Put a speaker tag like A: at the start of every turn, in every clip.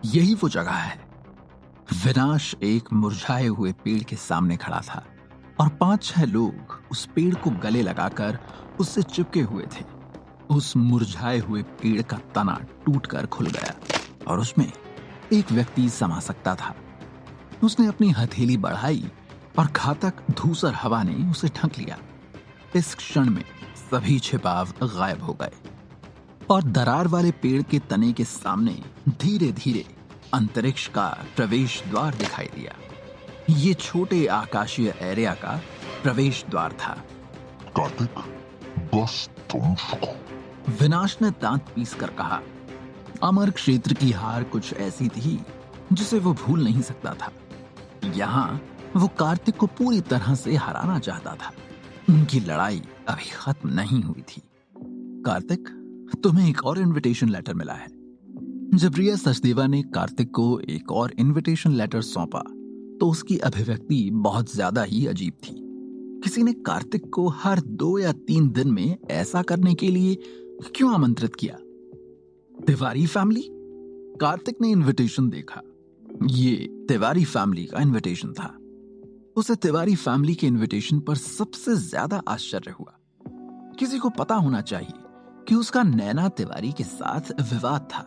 A: यही वो जगह है। विनाश एक मुरझाए हुए पेड़ के सामने खड़ा था और 5-6 लोग उस पेड़ को गले लगाकर उससे चिपके हुए थे। उस मुरझाए हुए पेड़ का तना टूटकर खुल गया और उसमें एक व्यक्ति समा सकता था। उसने अपनी हथेली बढ़ाई और घातक धूसर हवा ने उसे ढक लिया। इस क्षण में सभी छिपाव गायब हो गए और दरार वाले पेड़ के तने के सामने धीरे धीरे अंतरिक्ष का प्रवेश द्वार दिखाई दिया। ये छोटे आकाशीय एरिया का प्रवेश द्वार था।
B: कार्तिक, बस तुम रुको।
A: विनाश ने दांत पीस कर कहा। अमर क्षेत्र की हार कुछ ऐसी थी जिसे वो भूल नहीं सकता था। यहाँ वो कार्तिक को पूरी तरह से हराना चाहता था। उनकी लड़ाई अभी खत्म नहीं हुई थी। कार्तिक, तुम्हें एक और इनविटेशन लेटर मिला है। जब रिया सचदेवा ने कार्तिक को एक और इनविटेशन लेटर सौंपा तो उसकी अभिव्यक्ति बहुत ज्यादा ही अजीब थी। किसी ने कार्तिक को हर 2 या 3 दिन में ऐसा करने के लिए क्यों आमंत्रित किया? तिवारी फैमिली? कार्तिक ने इनविटेशन देखा। ये तिवारी फैमिली का इनविटेशन था। उसे तिवारी फैमिली के इनविटेशन पर सबसे ज्यादा आश्चर्य हुआ। किसी को पता होना चाहिए कि उसका नैना तिवारी के साथ विवाद था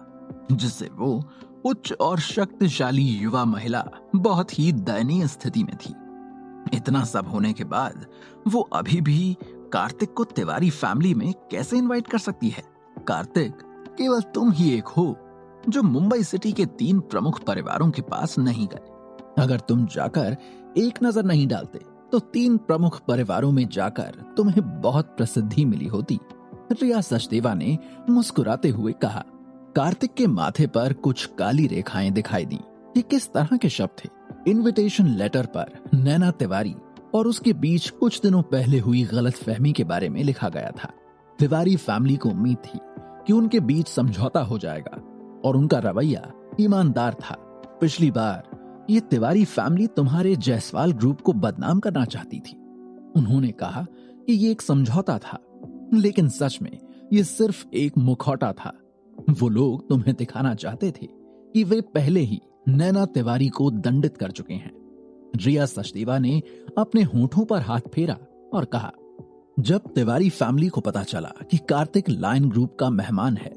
A: जिससे वो उच्च और शक्तिशाली युवा महिला बहुत ही दयनीय स्थिति में थी। इतना सब होने के बाद वो अभी भी कार्तिक को तिवारी फैमिली में कैसे इनवाइट कर सकती है? कार्तिक, केवल तुम ही एक हो जो मुंबई सिटी के 3 प्रमुख परिवारों के पास नहीं गए। अगर तुम जाकर एक नजर नहीं डालते तो 3 प्रमुख परिवारों में जाकर तुम्हें बहुत प्रसिद्धि मिली होती। रिया सचदेवा ने मुस्कुराते हुए कहा। कार्तिक के माथे पर कुछ काली रेखाएं दिखाई दी। ये किस तरह के शब्द थे? इनविटेशन लेटर पर नैना तिवारी और उसके बीच कुछ दिनों पहले हुई गलतफहमी के बारे में लिखा गया था। तिवारी फैमिली को उम्मीद थी कि उनके बीच समझौता हो जाएगा और उनका रवैया ईमानदार था। पिछली बार ये तिवारी फैमिली तुम्हारे जायसवाल ग्रुप को बदनाम करना चाहती थी। उन्होंने कहा कि ये एक समझौता था, लेकिन सच में ये सिर्फ एक मुखौटा था। वो लोग तुम्हें दिखाना चाहते थे कि वे पहले ही नैना तिवारी को दंडित कर चुके हैं। रिया सचदेवा ने अपने होठों पर हाथ फेरा और कहा, जब तिवारी फैमिली को पता चला कि कार्तिक लायन ग्रुप का मेहमान है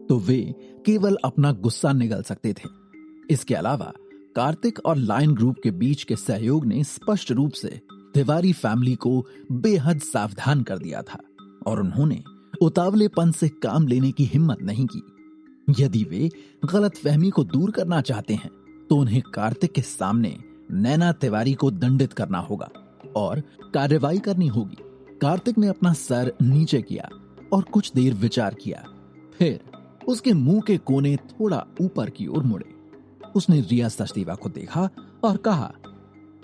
A: तो वे केवल अपना गुस्सा निगल सकते थे। इसके अलावा कार्तिक और लायन ग्रुप के बीच के सहयोग ने स्पष्ट रूप से तिवारी फैमिली को बेहद सावधान कर दिया था और उन्होंने उतावलेपन से काम लेने की हिम्मत नहीं की। यदि वे गलतफहमी को दूर करना चाहते हैं तो उन्हें कार्तिक के सामने नैना तिवारी को दंडित करना होगा और कार्रवाई करनी होगी। कार्तिक ने अपना सर नीचे किया और कुछ देर विचार किया। फिर उसके मुंह के कोने थोड़ा ऊपर की ओर मुड़े। उसने रिया सचदेवा को देखा और कहा,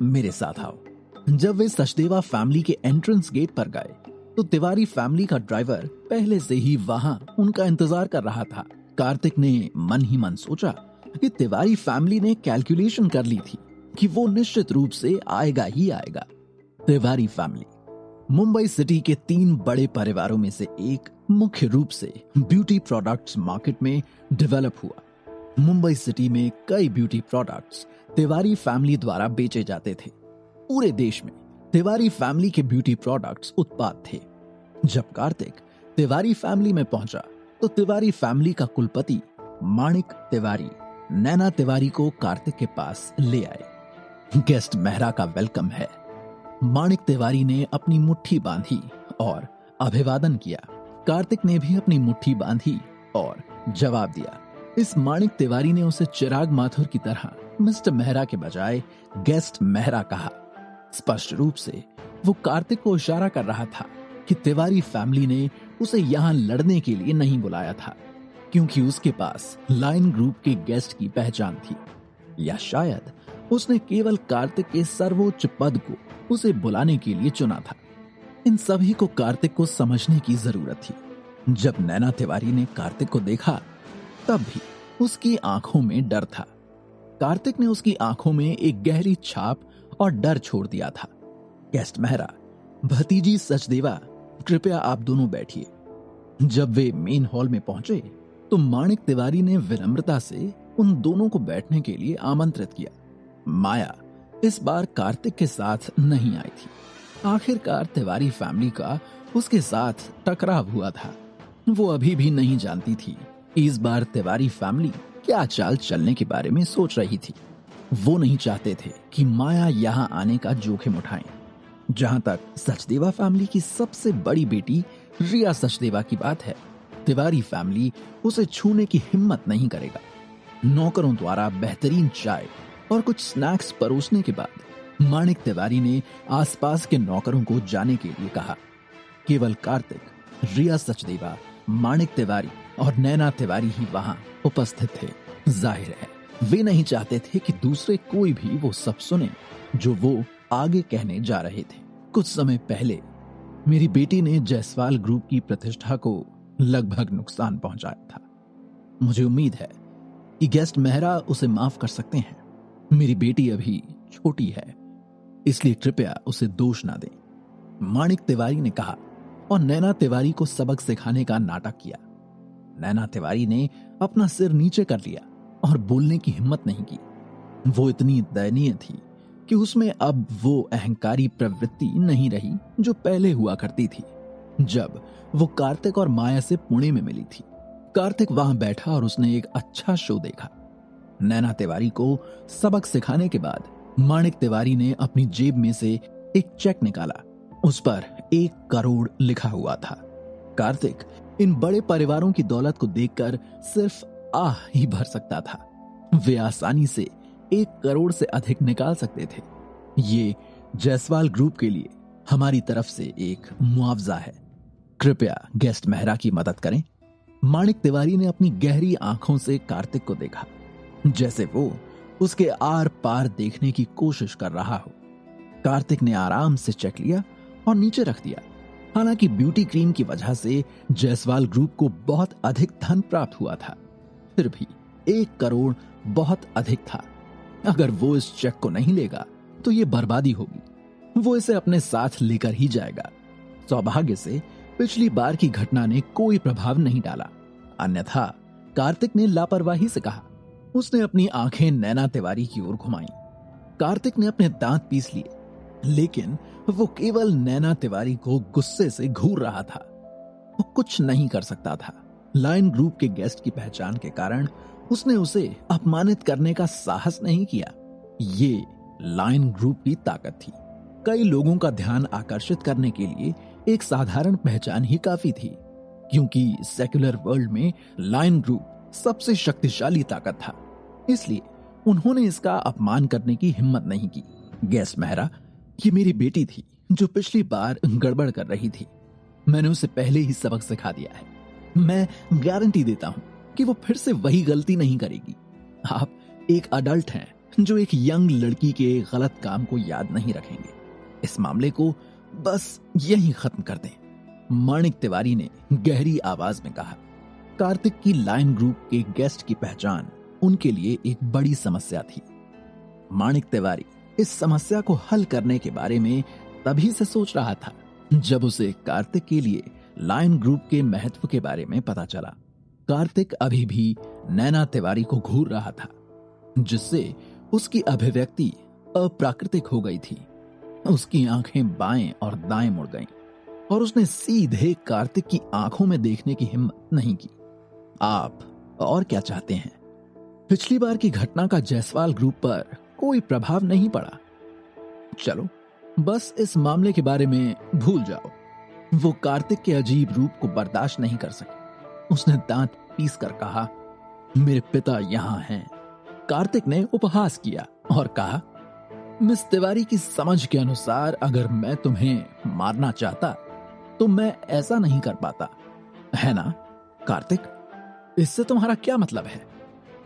A: मेरे साथ आओ। जब वे सचदेवा फैमिली के एंट्रेंस गेट पर गए तो तिवारी फैमिली का ड्राइवर पहले से ही वहां उनका इंतजार कर रहा था। कार्तिक ने मन ही मन सोचा कि तिवारी फैमिली ने कैलकुलेशन कर ली थी कि वो निश्चित रूप से आएगा ही आएगा। तिवारी फैमिली मुंबई सिटी के 3 बड़े परिवारों में से एक मुख्य रूप से ब्यूटी प्रोडक्ट्स मार्केट में डेवलप हुआ। मुंबई सिटी में कई ब्यूटी प्रोडक्ट्स तिवारी फैमिली द्वारा बेचे जाते थे। पूरे देश में तिवारी फैमिली के ब्यूटी प्रोडक्ट्स उत्पाद थे। जब कार्तिक तिवारी फैमिली में पहुंचा तो तिवारी फैमिली का कुलपति माणिक तिवारी नैना तिवारी को कार्तिक के पास ले आए। गेस्ट मेहरा का वेलकम है। माणिक तिवारी ने अपनी मुट्ठी बांधी और अभिवादन किया। कार्तिक ने भी अपनी मुट्ठी बांधी और जवाब दिया। इस माणिक तिवारी ने उसे चिराग माथुर की तरह मिस्टर मेहरा के बजाय गेस्ट मेहरा कहा। स्पष्ट रूप से वो कार्तिक को इशारा कर रहा था कि तिवारी फैमिली ने उसे यहाँ लड़ने के लिए नहीं बुलाया था, क्योंकि उसके पास लायन ग्रुप के गेस्ट की पहचान थी, या शायद उसने केवल कार्तिक के सर्वोच्च पद को उसे बुलाने के लिए चुना था। इन सभी को कार्तिक को समझने की जरूरत थी। जब नैना तिवारी ने कार्तिक को देखा तब भी उसकी आंखों में डर था। कार्तिक ने उसकी आंखों में एक गहरी छाप और डर छोड़ दिया था। गेस्ट मेहरा, भतीजी सचदेवा, कृपया आप दोनों बैठिए। जब वे मेन हॉल में पहुंचे तो माणिक तिवारी ने विनम्रता से उन दोनों को बैठने के लिए आमंत्रित किया। माया इस बार कार्तिक के साथ नहीं आई थी। आखिरकार तिवारी फैमिली का उसके साथ टकराव हुआ था। वो अभी भी नहीं जानती थी इस बार तिवारी फैमिली क्या चाल चलने के बारे में सोच रही थी। वो नहीं चाहते थे कि माया यहां आने का जोखिम उठाएं। जहां तक सचदेवा फैमिली की सबसे बड़ी बेटी रिया सचदेवा की बात है, तिवारी फैमिली उसे छूने की हिम्मत नहीं करेगा। नौकरों द्वारा बेहतरीन चाय और कुछ स्नैक्स परोसने के बाद माणिक तिवारी ने आसपास के नौकरों को जाने के लिए कहा। केवल कार्तिक, रिया सचदेवा, माणिक तिवारी और नैना तिवारी ही वहां उपस्थित थे। जाहिर है वे नहीं चाहते थे कि दूसरे कोई भी वो सब सुने जो वो आगे कहने जा रहे थे। कुछ समय पहले मेरी बेटी ने जायसवाल ग्रुप की प्रतिष्ठा को लगभग नुकसान पहुंचाया था। मुझे उम्मीद है कि गेस्ट मेहरा उसे माफ कर सकते हैं। मेरी बेटी अभी छोटी है, इसलिए कृपया उसे दोष ना दें, माणिक तिवारी ने कहा और नैना तिवारी को सबक सिखाने का नाटक किया। नैना तिवारी ने अपना सिर नीचे कर लिया और बोलने की हिम्मत नहीं की। वो इतनी दयनीय थी कि उसमें अब वो अहंकारी प्रवृत्ति नहीं रही जो पहले हुआ करती थी जब वो कार्तिक और माया से पुणे में मिली थी। कार्तिक वहां बैठा और उसने एक अच्छा शो देखा। नैना तिवारी को सबक सिखाने के बाद माणिक तिवारी ने अपनी जेब में से एक चेक निकाला। उस पर 1 करोड़ लिखा हुआ था। कार्तिक इन बड़े परिवारों की दौलत को देखकर सिर्फ आह ही भर सकता था। वे आसानी से 1 करोड़ से अधिक निकाल सकते थे। ये जायसवाल ग्रुप के लिए हमारी तरफ से एक मुआवजा है। कृपया गेस्ट मेहरा की मदद करें। माणिक तिवारी ने अपनी गहरी आंखों से कार्तिक को देखा, जैसे वो उसके आर पार देखने की कोशिश कर रहा हो। कार्तिक ने आराम से चेक लिया और नीचे रख दिया। हालांकि ब्यूटी क्रीम की वजह से जायसवाल ग्रुप को बहुत अधिक धन प्राप्त हुआ था, फिर भी 1 करोड़ बहुत अधिक था। अगर वो इस चेक को नहीं लेगा तो ये बर्बादी होगी। वो इसे अपने साथ लेकर ही जाएगा। सौभाग्य से पिछली बार की घटना ने कोई प्रभाव नहीं डाला, अन्यथा कार्तिक ने लापरवाही से कहा। उसने अपनी आंखें नैना तिवारी की ओर घुमाई। कार्तिक ने अपने दांत पीस लिए, लेकिन वो केवल नैना तिवारी को गुस्से से घूर रहा था। वो कुछ नहीं कर सकता था। लायन ग्रुप के गेस्ट की पहचान के कारण उसने उसे अपमानित करने का साहस नहीं किया। ये लायन ग्रुप की ताकत थी। कई लोगों का ध्यान आकर्षित करने के लिए एक साधारण पहचान ही काफी थी, क्योंकि सेक्युलर वर्ल्ड में लायन ग्रुप सबसे शक्तिशाली ताकत था। इसलिए उन्होंने इसका अपमान करने की हिम्मत नहीं की। गेस्ट मेहरा, ये मेरी बेटी थी जो पिछली बार गड़बड़ कर रही थी। मैंने उसे पहले ही सबक सिखा दिया है। मैं गारंटी देता हूं कि वो फिर से वही गलती नहीं करेगी। आप एक अडल्ट हैं जो एक यंग लड़की के गलत काम को याद नहीं रखेंगे। इस मामले को बस यहीं खत्म कर दें, माणिक तिवारी ने गहरी आवाज में कहा। कार्तिक की लायन ग्रुप के गेस्ट की पहचान उनके लिए एक बड़ी समस्या थी। माणिक तिवारी इस समस्या को हल करने के बारे में तभी से सोच रहा था जब उसे कार्तिक के लिए लायन ग्रुप के महत्व के बारे में पता चला। कार्तिक अभी भी नैना तिवारी को घूर रहा था, जिससे उसकी अभिव्यक्ति अप्राकृतिक हो गई थी। उसकी आंखें बाएं और दाएं मुड़ गईं और उसने सीधे कार्तिक की आंखों में देखने की हिम्मत नहीं की। आप और क्या चाहते हैं? पिछली बार की घटना का जायसवाल ग्रुप पर कोई प्रभाव नहीं पड़ा। चलो बस इस मामले के बारे में भूल जाओ। वो कार्तिक के अजीब रूप को बर्दाश्त नहीं कर सकी। उसने दांत पीस कर कहा, मेरे पिता यहां हैं। कार्तिक ने उपहास किया और कहा, मिस तिवारी की समझ के अनुसार अगर मैं तुम्हें मारना चाहता तो मैं ऐसा नहीं कर पाता, है ना कार्तिक? इससे तुम्हारा क्या मतलब है?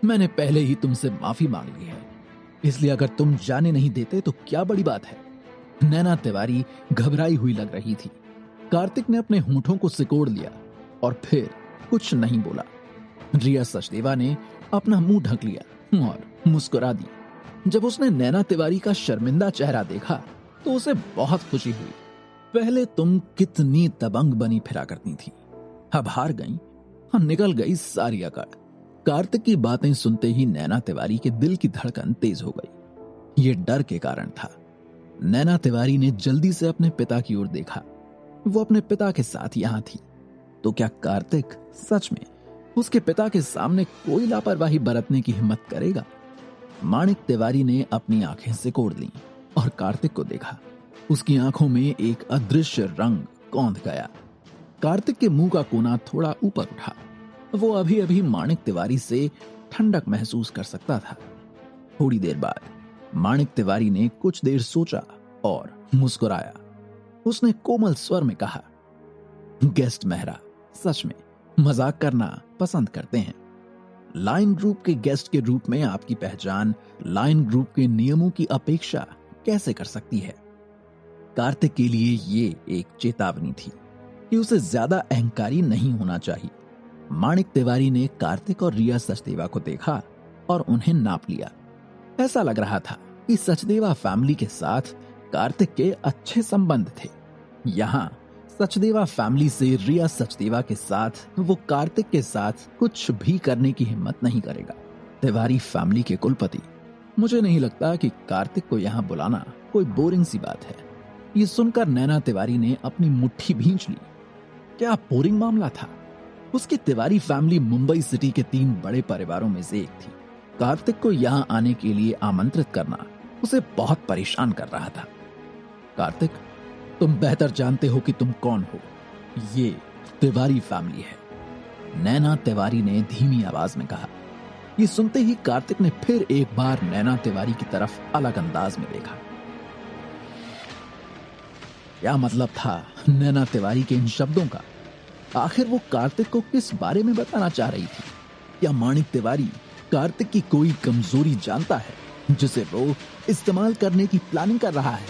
A: मैंने पहले ही तुमसे माफी मांग ली है, इसलिए अगर तुम जाने नहीं देते तो क्या बड़ी बात है। नैना तिवारी घबराई हुई लग रही थी। कार्तिक ने अपने होंठों को सिकोड़ लिया और फिर कुछ नहीं बोला। रिया सचदेवा ने अपना मुंह ढक लिया और मुस्कुरा दी। जब उसने नैना तिवारी का शर्मिंदा चेहरा देखा तो उसे बहुत खुशी हुई। पहले तुम कितनी दबंग बनी फिरा करती थी, अब हार गई और निकल गई सारी अकड़। कार्तिक की बातें सुनते ही नैना तिवारी के दिल की धड़कन तेज हो गई। ये डर के कारण था। नैना तिवारी ने जल्दी से अपने पिता की ओर देखा। वो अपने पिता के साथ यहां थी, तो क्या कार्तिक सच में उसके पिता के सामने कोई लापरवाही बरतने की हिम्मत करेगा? माणिक तिवारी ने अपनी आंखें सिकोड़ लीं और कार्तिक को देखा। उसकी आंखों में एक अदृश्य रंग कौंध गया। कार्तिक के मुंह का कोना थोड़ा ऊपर उठा। वो अभी अभी माणिक तिवारी से ठंडक महसूस कर सकता था। थोड़ी देर बाद माणिक तिवारी ने कुछ देर सोचा और मुस्कुराया। उसने कोमल स्वर में कहा, गेस्ट मेहरा सच में मजाक करना पसंद करते हैं। लायन ग्रुप के गेस्ट के रूप में आपकी पहचान लायन ग्रुप के नियमों की अपेक्षा कैसे कर सकती है? कार्तिक के लिए ये एक चेतावनी थी कि उसे ज्यादा अहंकारी नहीं होना चाहिए। माणिक तिवारी ने कार्तिक और रिया सचदेवा को देखा और उन्हें नाप लिया। ऐसा लग रहा था कि सचदेवा फैमिली के साथ कार्तिक के अच्छे संबंध थे। यहाँ सचदेवा फैमिली से रिया सचदेवा के साथ वो कार्तिक के साथ कुछ भी करने की हिम्मत नहीं करेगा। तिवारी फैमिली के कुलपति, मुझे नहीं लगता कि कार्तिक को यहाँ बुलाना कोई बोरिंग सी बात है। ये सुनकर नैना तिवारी ने अपनी मुट्ठी भींच ली। क्या बोरिंग मामला था? उसकी तिवारी फैमिली मुंबई सिटी के 3 बड़े परिवारों में से एक थी। कार्तिक को यहाँ आने के लिए आमंत्रित करना उसे बहुत परेशान कर रहा था। कार्तिक, तुम बेहतर जानते हो कि तुम कौन हो। ये तिवारी फैमिली है, नैना तिवारी ने धीमी आवाज में कहा। ये सुनते ही कार्तिक ने फिर एक बार नैना तिवारी की तरफ अलग अंदाज में देखा। क्या मतलब था नैना तिवारी के इन शब्दों का? आखिर वो कार्तिक को किस बारे में बताना चाह रही थी? क्या माणिक तिवारी कार्तिक की कोई कमजोरी जानता है जिसे वो इस्तेमाल करने की प्लानिंग कर रहा है?